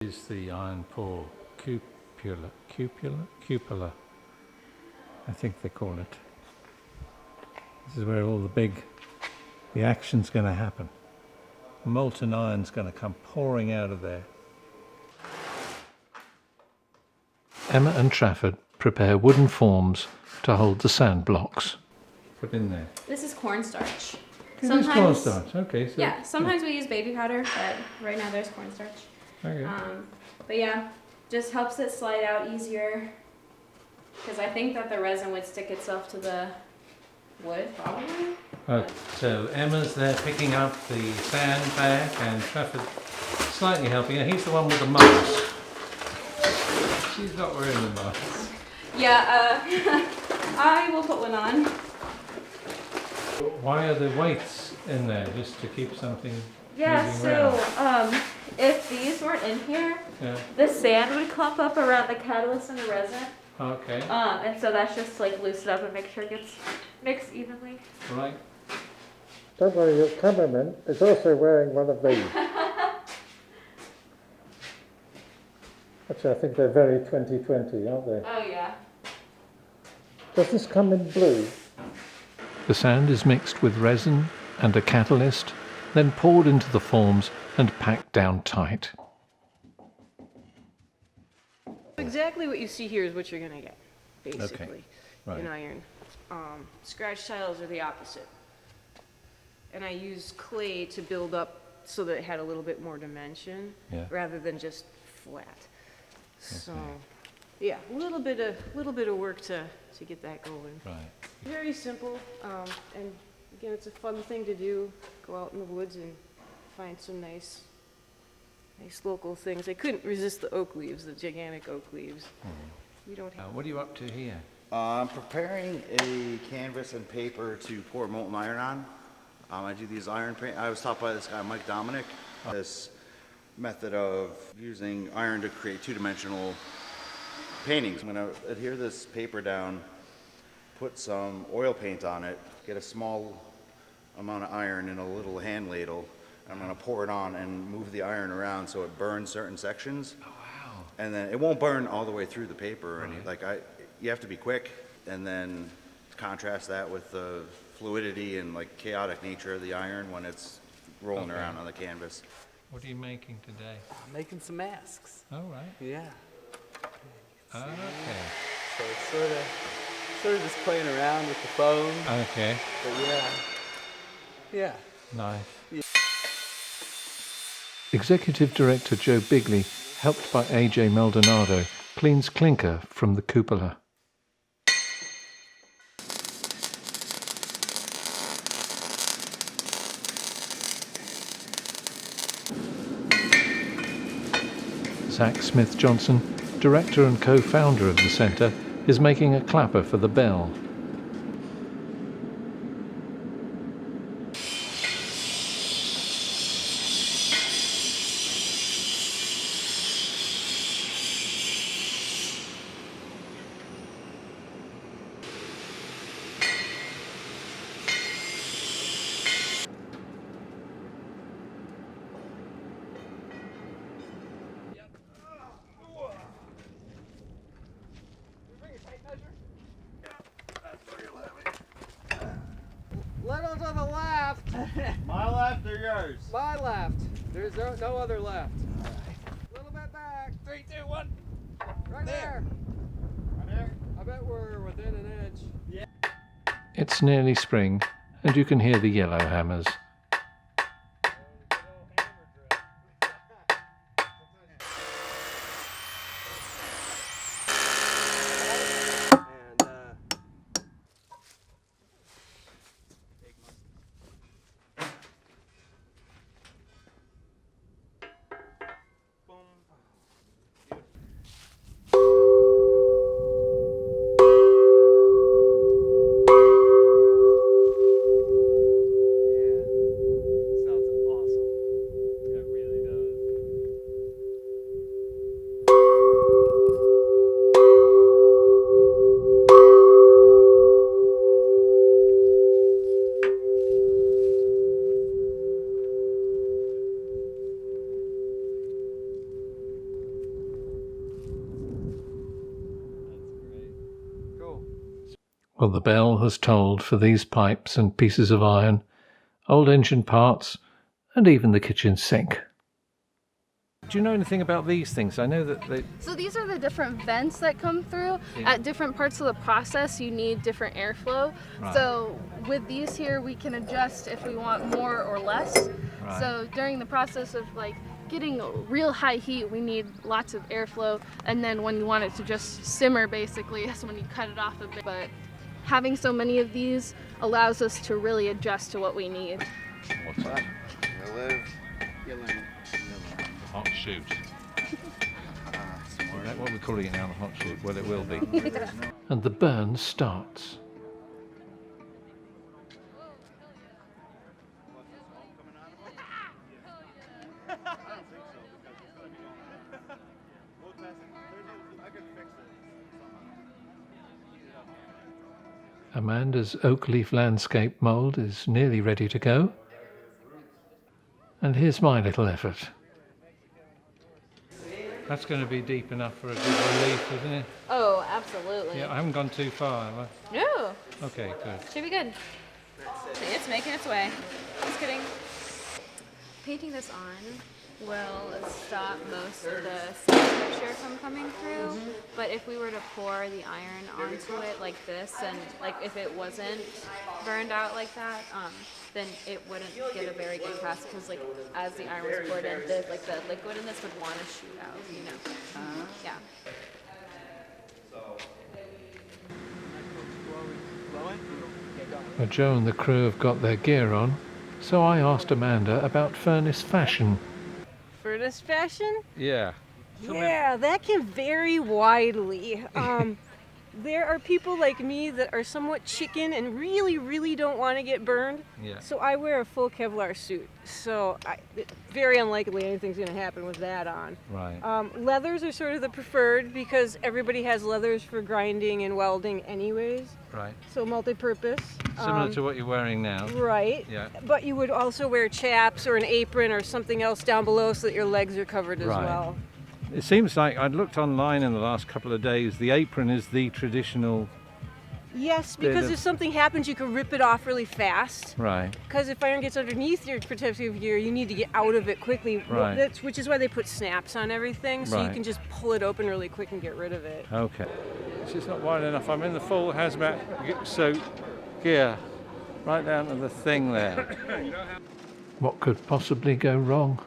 Is the iron pour cupola, I think they call it. This is where all the action's going to happen. Molten iron's going to come pouring out of there. Emma and Trafford prepare wooden forms to hold the sand blocks. Put in there. This is cornstarch. This is cornstarch, okay. So, yeah, sometimes we use baby powder, but right now there's cornstarch. Okay. But yeah, just helps it slide out easier. Because I think that the resin would stick itself to the wood, probably. So Emma's there picking up the sand bag and Trafford slightly helping her. He's the one with the mask. She's not wearing the mask. Yeah, I will put one on. Why are the weights in there? Just to keep something Yeah, moving so around? if these weren't in here, Yeah. the sand would clump up around the catalyst and the resin. Okay. And so that's just like loosen up and make sure it gets mixed evenly. Right. Don't worry, your cameraman is also wearing one of these. Actually, I think they're very 2020, aren't they? Oh yeah. Does this come in blue? The sand is mixed with resin and a catalyst, then poured into the forms and packed down tight. Exactly what you see here is what you're going to get, basically, Okay, right. in iron. Scratch tiles are the opposite. And I used clay to build up so that it had a little bit more dimension, Yeah. rather than just flat. So, yeah, a little bit of work to get that going. Right. Very simple, and again, it's a fun thing to do. Go out in the woods and find some nice local things. I couldn't resist the oak leaves, the gigantic oak leaves. We don't have. What are you up to here? I'm preparing a canvas and paper to pour molten iron on. I do these iron paint. I was taught by this guy, Mike Dominic, this method of using iron to create two-dimensional paintings. I'm going to adhere this paper down, put some oil paint on it, get a small amount of iron in a little hand ladle. I'm going to pour it on and move the iron around so it burns certain sections. Oh, wow. And then it won't burn all the way through the paper. Right. And you have to be quick, and then contrast that with the fluidity and like chaotic nature of the iron when it's rolling around on the canvas. What are you making today? I'm making some masks. Oh, right. Yeah. Okay. So it's sort of just playing around with the foam. Okay. But yeah. Yeah. Nice. Executive Director Joe Bigley, helped by AJ Maldonado, cleans clinker from the cupola. Zach Smith Johnson, director and co-founder of the centre, is making a clapper for the bell. Little to the left. My left or yours? My left. There's no other left. A little bit back. 3, 2, 1. Right there. Right there? I bet we're within an inch. It's nearly spring, and you can hear the yellow hammers. Well, the bell has tolled for these pipes and pieces of iron, old engine parts, and even the kitchen sink. Do you know anything about these things? I know that they... So these are the different vents that come through. Yeah. At different parts of the process, you need different airflow. Right. So with these here, we can adjust if we want more or less. Right. So during the process of like getting real high heat, we need lots of airflow. And then when you want it to just simmer, basically, that's when you cut it off a bit. But having so many of these allows us to really adjust to what we need. What's that? You live, you learn. Hot shoot. Is that what we're calling it now, the hot shoot? Well, it will be. And the burn starts. Amanda's oak leaf landscape mould is nearly ready to go. And here's my little effort. That's going to be deep enough for a good relief, isn't it? Oh, absolutely. Yeah, I haven't gone too far, have I? No, Okay, good. should be good. See, it's making its way. Just kidding. Painting this on will stop most of the sand pressure from coming through. But if we were to pour the iron onto it like this, and like if it wasn't burned out like that, then it wouldn't get a very good cast because like as the iron was poured in, the liquid in this would want to shoot out, you know. Yeah. Well, Joe and the crew have got their gear on, so I asked Amanda about furnace fashion. Furnace fashion? Yeah. Yeah, that can vary widely. There are people like me that are somewhat chicken and really, really don't want to get burned. Yeah. So I wear a full Kevlar suit. So it's very unlikely anything's going to happen with that on. Right. Leathers are sort of the preferred because everybody has leathers for grinding and welding anyways. Right. So multi-purpose. Similar to what you're wearing now. Right. Yeah. But you would also wear chaps or an apron or something else down below so that your legs are covered as Right. well. It seems like I'd looked online in the last couple of days. The apron is the traditional. Yes, Bit because of- if something happens, you can rip it off really fast. Right. Because if iron gets underneath your protective gear, you need to get out of it quickly. Right. Which is why they put snaps on everything, so you Right. can just pull it open really quick and get rid of it. Okay. It's just not wide enough. I'm in the full hazmat suit gear, right down to the thing there. What could possibly go wrong?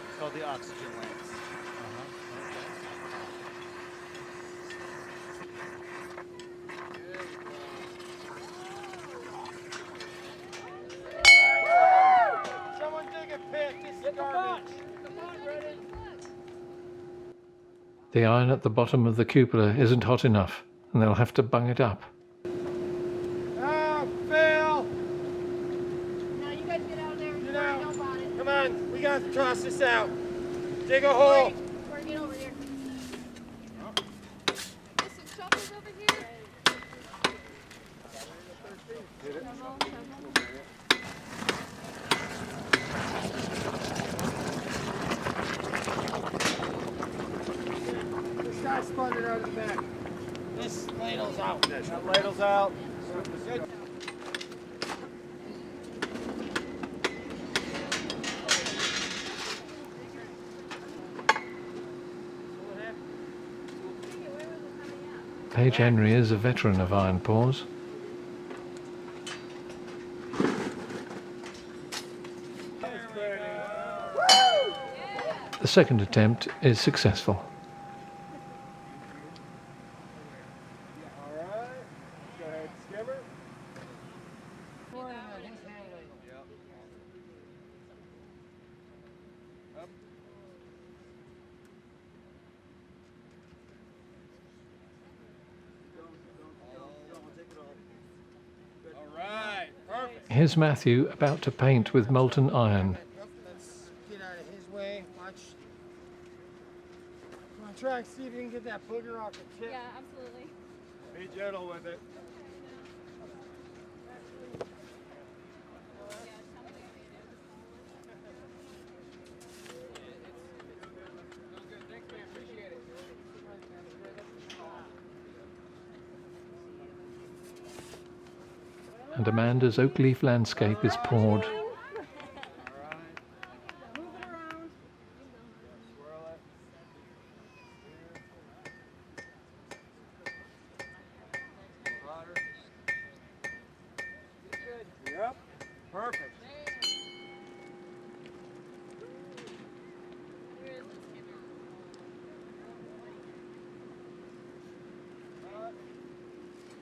It's called the oxygen lamps. Someone dig a pit. This is garbage. The iron at the bottom of the cupola isn't hot enough, and they'll have to bung it up. Ah, Phil! Now you guys get out there and Get out. know about it. Come on, we got to toss this out. Dig a hole. Or get over here. There's some shovels over here. This guy's spun out of the back. This ladle's out. That ladle's out. Good. Paige Henry is a veteran of iron pours. The second attempt is successful. All right. Go ahead, skimmer. All right, perfect. Here's Matthew about to paint with molten iron. Let's get out of his way. Watch. Come on, try and see if you can get that booger off the tip. Yeah, absolutely. Be gentle with it. and Amanda's oak leaf landscape is poured. Yep. Perfect.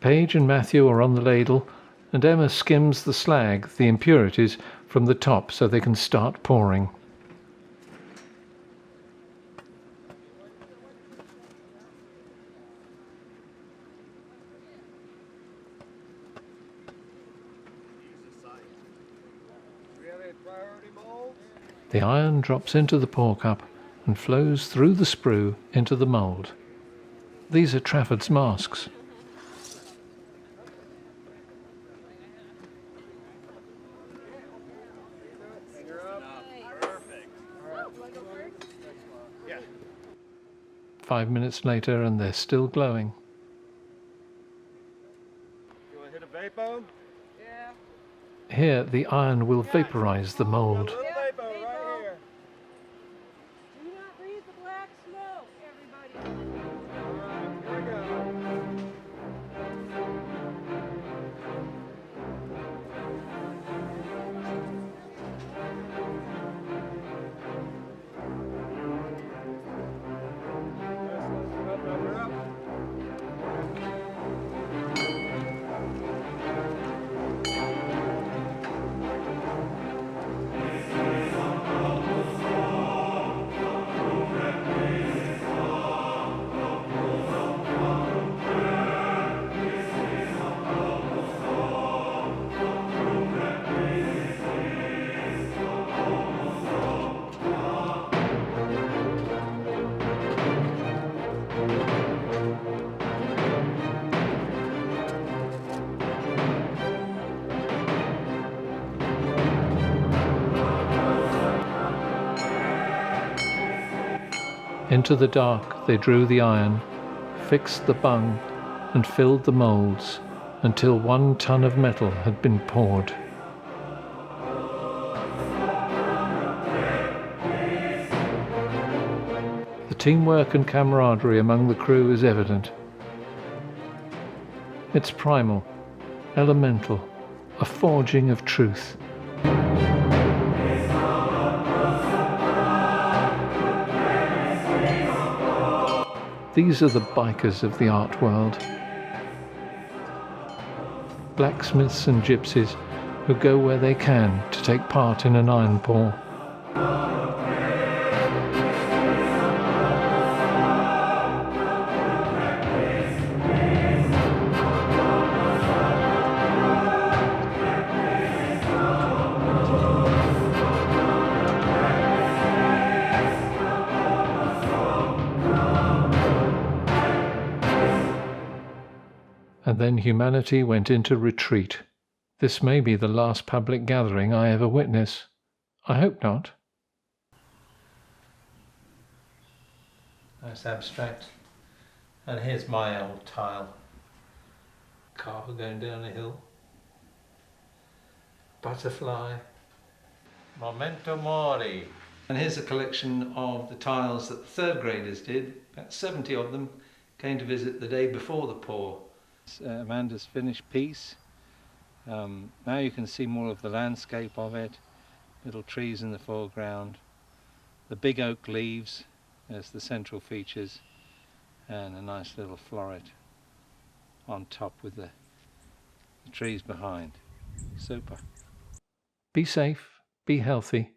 Paige and Matthew are on the ladle, and Emma skims the slag, the impurities, from the top so they can start pouring. We have a priority mold. The iron drops into the pour cup and flows through the sprue into the mould. These are Trafford's masks. Finger up. Perfect. 5 minutes later and they're still glowing. You want to hit a vapo? Yeah. Here the iron will vaporize the mould. Little vapo right here. Do not breathe the black smoke, everybody. All right, here we go. Up, up, up. Into the dark they drew the iron, fixed the bung, and filled the moulds until 1 ton of metal had been poured. The teamwork and camaraderie among the crew is evident. It's primal, elemental, a forging of truth. These are the bikers of the art world. Blacksmiths and gypsies who go where they can to take part in an iron pour. And then humanity went into retreat. This may be the last public gathering I ever witness. I hope not. Nice abstract. And here's my old tile. Car going down a hill. Butterfly. Memento Mori. And here's a collection of the tiles that the third graders did. About 70 of them came to visit the day before the pour. Amanda's finished piece. Now you can see more of the landscape of it. Little trees in the foreground. The big oak leaves as the central features, and a nice little floret on top with the trees behind. Super. Be safe, be healthy,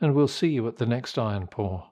and we'll see you at the next iron pour.